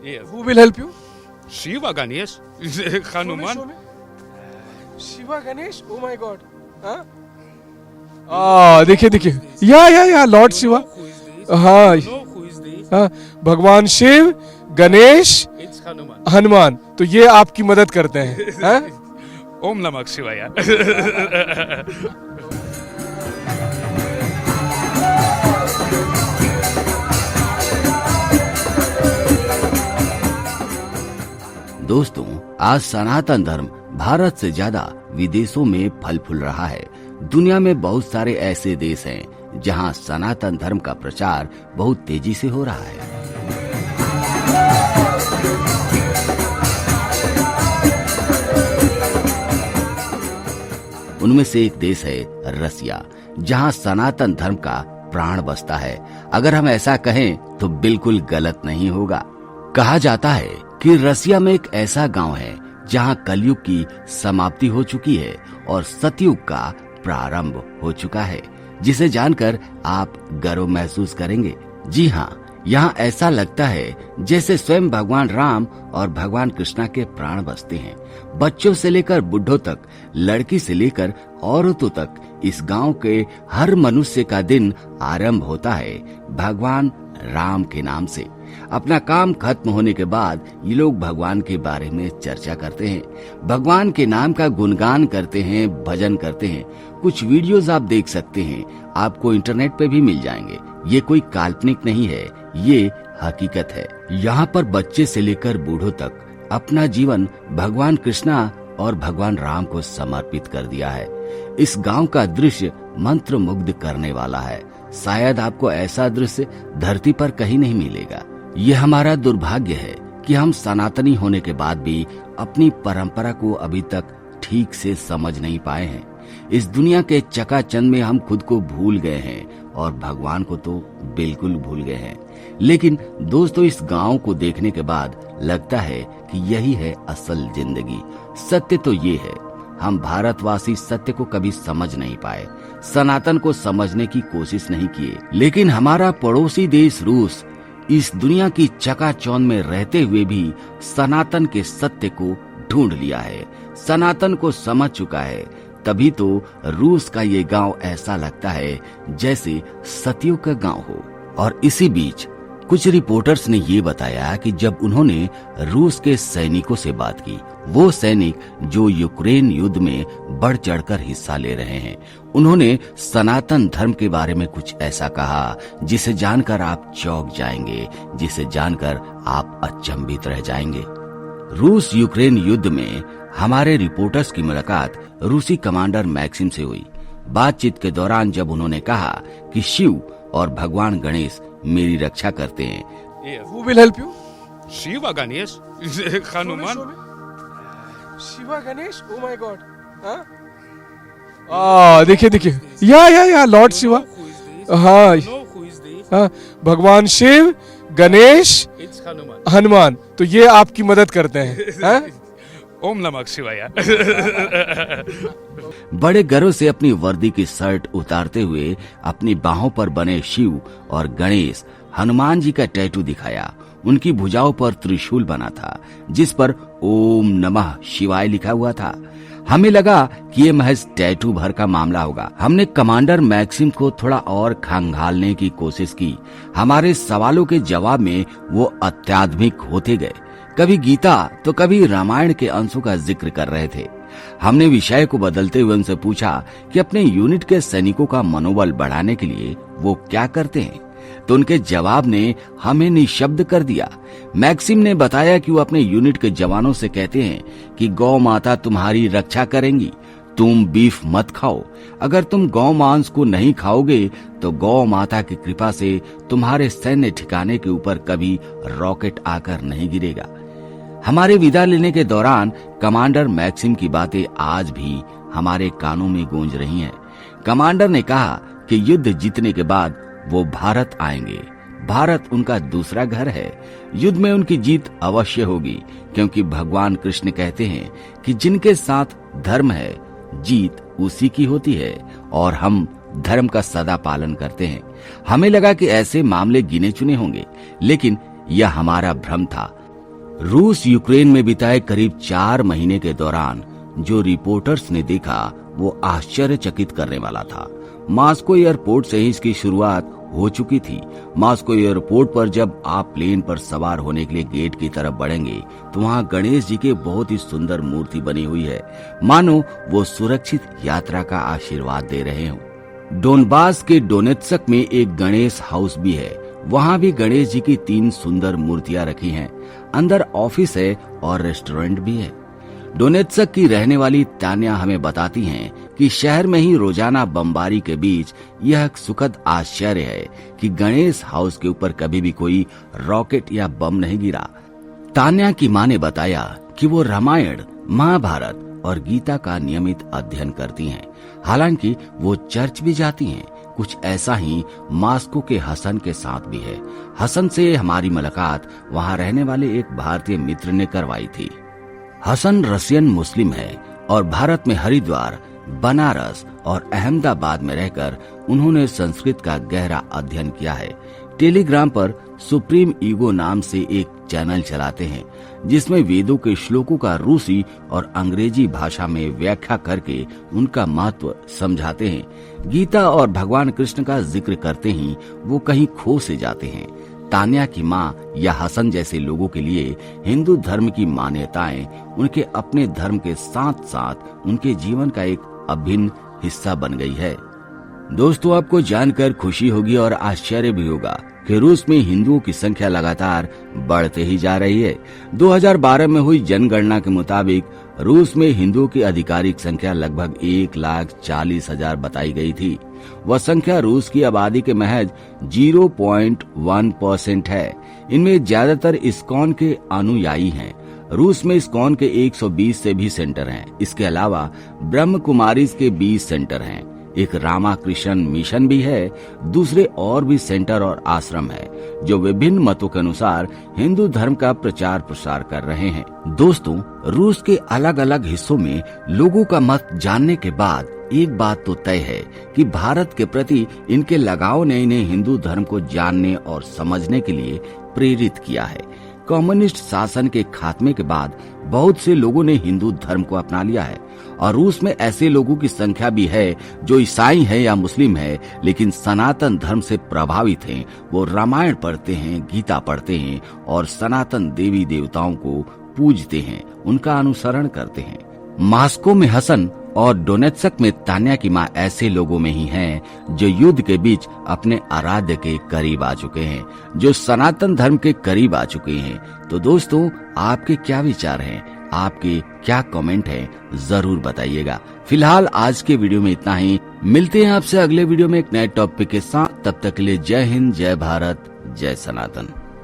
Yes. Who will help you? Shiva Ganesh, Hanuman. Show me. Shiva Ganesh. Oh my God. हाँ देखिए देखिए या Lord Shiva. Who is this? हाँ No, who is this? हाँ, भगवान Shiv, Ganesh, It's Hanuman. Hanuman, तो ये आपकी मदद करते हैं. हाँ? Om Namah Shivaya. दोस्तों, आज सनातन धर्म भारत से ज्यादा विदेशों में फल फूल रहा है. दुनिया में बहुत सारे ऐसे देश हैं जहां सनातन धर्म का प्रचार बहुत तेजी से हो रहा है. उनमें से एक देश है रसिया, जहां सनातन धर्म का प्राण बसता है. अगर हम ऐसा कहें तो बिल्कुल गलत नहीं होगा. कहा जाता है कि रसिया में एक ऐसा गांव है जहां कलयुग की समाप्ति हो चुकी है और सतयुग का प्रारंभ हो चुका है, जिसे जानकर आप गर्व महसूस करेंगे. जी हाँ, यहाँ ऐसा लगता है जैसे स्वयं भगवान राम और भगवान कृष्णा के प्राण बसते हैं. बच्चों से लेकर बुढ़ों तक, लड़की से लेकर औरतों तक, इस गांव के हर मनुष्य का दिन आरंभ होता है भगवान राम के नाम से. अपना काम खत्म होने के बाद ये लोग भगवान के बारे में चर्चा करते हैं, भगवान के नाम का गुणगान करते हैं, भजन करते हैं. कुछ वीडियोस आप देख सकते हैं, आपको इंटरनेट पे भी मिल जाएंगे. ये कोई काल्पनिक नहीं है, ये हकीकत है. यहाँ पर बच्चे से लेकर बूढ़ों तक अपना जीवन भगवान कृष्णा और भगवान राम को समर्पित कर दिया है. इस गांव का दृश्य मंत्र मुग्ध करने वाला है. शायद आपको ऐसा दृश्य धरती पर कहीं नहीं मिलेगा. ये हमारा दुर्भाग्य है कि हम सनातनी होने के बाद भी अपनी परंपरा को अभी तक ठीक से समझ नहीं पाए हैं. इस दुनिया के चकाचंद में हम खुद को भूल गए हैं और भगवान को तो बिल्कुल भूल गए हैं. लेकिन दोस्तों, इस गांव को देखने के बाद लगता है कि यही है असल जिंदगी. सत्य तो ये है, हम भारतवासी सत्य को कभी समझ नहीं पाए, सनातन को समझने की कोशिश नहीं किए. लेकिन हमारा पड़ोसी देश रूस इस दुनिया की चकाचौंध में रहते हुए भी सनातन के सत्य को ढूंढ लिया है, सनातन को समझ चुका है. तभी तो रूस का ये गांव ऐसा लगता है जैसे सतयुग का गांव हो. और इसी बीच कुछ रिपोर्टर्स ने ये बताया कि जब उन्होंने रूस के सैनिकों से बात की, वो सैनिक जो यूक्रेन युद्ध में बढ़ चढ़कर हिस्सा ले रहे हैं, उन्होंने सनातन धर्म के बारे में कुछ ऐसा कहा जिसे जानकर आप चौंक जाएंगे, जिसे जानकर आप अचंभित रह जाएंगे. रूस यूक्रेन युद्ध में हमारे रिपोर्टर्स की मुलाकात रूसी कमांडर मैक्सिम से हुई. बातचीत के दौरान जब उन्होंने कहा कि शिव और भगवान गणेश मेरी रक्षा करते हैं. Yes. Who will help you? Shiva Ganesh, Hanuman. Show me. Shiva Ganesh. Oh my God. हाँ देखिए देखिए या Lord Shiva. Who is this? हाँ No, who is this? हाँ, भगवान शिव, गणेश, It's Hanuman. हनुमान, तो ये आपकी मदद करते हैं. हाँ? Om Namah Shivaya. बड़े गर्व से अपनी वर्दी की शर्ट उतारते हुए अपनी बाहों पर बने शिव और गणेश, हनुमान जी का टैटू दिखाया. उनकी भुजाओं पर त्रिशूल बना था जिस पर ओम नमः शिवाय लिखा हुआ था. हमें लगा कि ये महज टैटू भर का मामला होगा. हमने कमांडर मैक्सिम को थोड़ा और खंगालने की कोशिश की. हमारे सवालों के जवाब में वो अत्याधुनिक होते गए. कभी गीता तो कभी रामायण के अंशों का जिक्र कर रहे थे. हमने विषय को बदलते हुए उनसे पूछा कि अपने यूनिट के सैनिकों का मनोबल बढ़ाने के लिए वो क्या करते हैं, तो उनके जवाब ने हमें निशब्द कर दिया. मैक्सिम ने बताया कि वो अपने यूनिट के जवानों से कहते हैं कि गौ माता तुम्हारी रक्षा करेंगी, तुम बीफ मत खाओ. अगर तुम गौ मांस को नहीं खाओगे तो गौ माता की कृपा से तुम्हारे सैन्य ठिकाने के ऊपर कभी रॉकेट आकर नहीं गिरेगा. हमारे विदा लेने के दौरान कमांडर मैक्सिम की बातें आज भी हमारे कानों में गूंज रही हैं. कमांडर ने कहा कि युद्ध जीतने के बाद वो भारत आएंगे. भारत उनका दूसरा घर है. युद्ध में उनकी जीत अवश्य होगी, क्योंकि भगवान कृष्ण कहते हैं कि जिनके साथ धर्म है जीत उसी की होती है, और हम धर्म का सदा पालन करते हैं. हमें लगा कि ऐसे मामले गिने चुने होंगे, लेकिन यह हमारा भ्रम था. रूस यूक्रेन में बिताए करीब 4 महीने के दौरान जो रिपोर्टर्स ने देखा वो आश्चर्यचकित करने वाला था। मॉस्को एयरपोर्ट से ही इसकी शुरुआत हो चुकी थी। मॉस्को एयरपोर्ट पर जब आप प्लेन पर सवार होने के लिए गेट की तरफ बढ़ेंगे तो वहाँ गणेश जी की बहुत ही सुंदर मूर्ति बनी हुई है, मानो वो सुरक्षित यात्रा का आशीर्वाद दे रहे हों। डोनबास के डोनेत्स्क में एक गणेश हाउस भी है। वहाँ भी गणेश जी की 3 सुंदर मूर्तियां रखी हैं। अंदर ऑफिस है और रेस्टोरेंट भी है। डोनेत्स्क की रहने वाली तान्या हमें बताती हैं कि शहर में ही रोजाना बमबारी के बीच यह एक सुखद आश्चर्य है कि गणेश हाउस के ऊपर कभी भी कोई रॉकेट या बम नहीं गिरा। तान्या की मां ने बताया कि वो रामायण, महाभारत और गीता का नियमित अध्ययन करती हैं। हालांकि वो चर्च भी जाती हैं। कुछ ऐसा ही मॉस्को के हसन के साथ भी है। हसन से हमारी मुलाकात वहाँ रहने वाले एक भारतीय मित्र ने करवाई थी। हसन रशियन मुस्लिम है और भारत में हरिद्वार, बनारस और अहमदाबाद में रहकर उन्होंने संस्कृत का गहरा अध्ययन किया है। टेलीग्राम पर सुप्रीम ईगो नाम से एक चैनल चलाते हैं जिसमें वेदों के श्लोकों का रूसी और अंग्रेजी भाषा में व्याख्या करके उनका महत्व समझाते हैं। गीता और भगवान कृष्ण का जिक्र करते ही वो कहीं खो से जाते हैं। तान्या की माँ या हसन जैसे लोगों के लिए हिंदू धर्म की मान्यताएं उनके अपने धर्म के साथ साथ उनके जीवन का एक अभिन्न हिस्सा बन गई है। दोस्तों, आपको जानकर खुशी होगी और आश्चर्य भी होगा कि रूस में हिंदुओं की संख्या लगातार बढ़ते ही जा रही है। 2012 में हुई जनगणना के मुताबिक रूस में हिंदुओं की आधिकारिक संख्या लगभग 1,40,000 बताई गई थी। वह संख्या रूस की आबादी के महज 0.1% है। इनमें ज्यादातर इस्कॉन के अनुयायी हैं। रूस में इस्कॉन के 120 से भी सेंटर हैं। इसके अलावा ब्रह्म कुमारीज के 20 सेंटर हैं। एक रामाकृष्ण मिशन भी है। दूसरे और भी सेंटर और आश्रम है जो विभिन्न मतों के अनुसार हिंदू धर्म का प्रचार प्रसार कर रहे हैं। दोस्तों, रूस के अलग अलग हिस्सों में लोगों का मत जानने के बाद एक बात तो तय है कि भारत के प्रति इनके लगाव ने इन्हें हिंदू धर्म को जानने और समझने के लिए प्रेरित किया है। कम्युनिस्ट शासन के खात्मे के बाद बहुत से लोगों ने हिंदू धर्म को अपना लिया है और रूस में ऐसे लोगों की संख्या भी है जो ईसाई है या मुस्लिम है लेकिन सनातन धर्म से प्रभावित हैं। वो रामायण पढ़ते हैं, गीता पढ़ते हैं और सनातन देवी देवताओं को पूजते हैं, उनका अनुसरण करते हैं। मॉस्को में हसन और डोनेत्स्क में तान्या की मां ऐसे लोगों में ही हैं जो युद्ध के बीच अपने आराध्य के करीब आ चुके हैं, जो सनातन धर्म के करीब आ चुके हैं। तो दोस्तों, आपके क्या विचार हैं? आपके क्या कमेंट हैं? जरूर बताइएगा। फिलहाल आज के वीडियो में इतना ही। मिलते हैं आपसे अगले वीडियो में एक नए टॉपिक के साथ। तब तक के लिए जय हिंद, जय भारत, जय सनातन।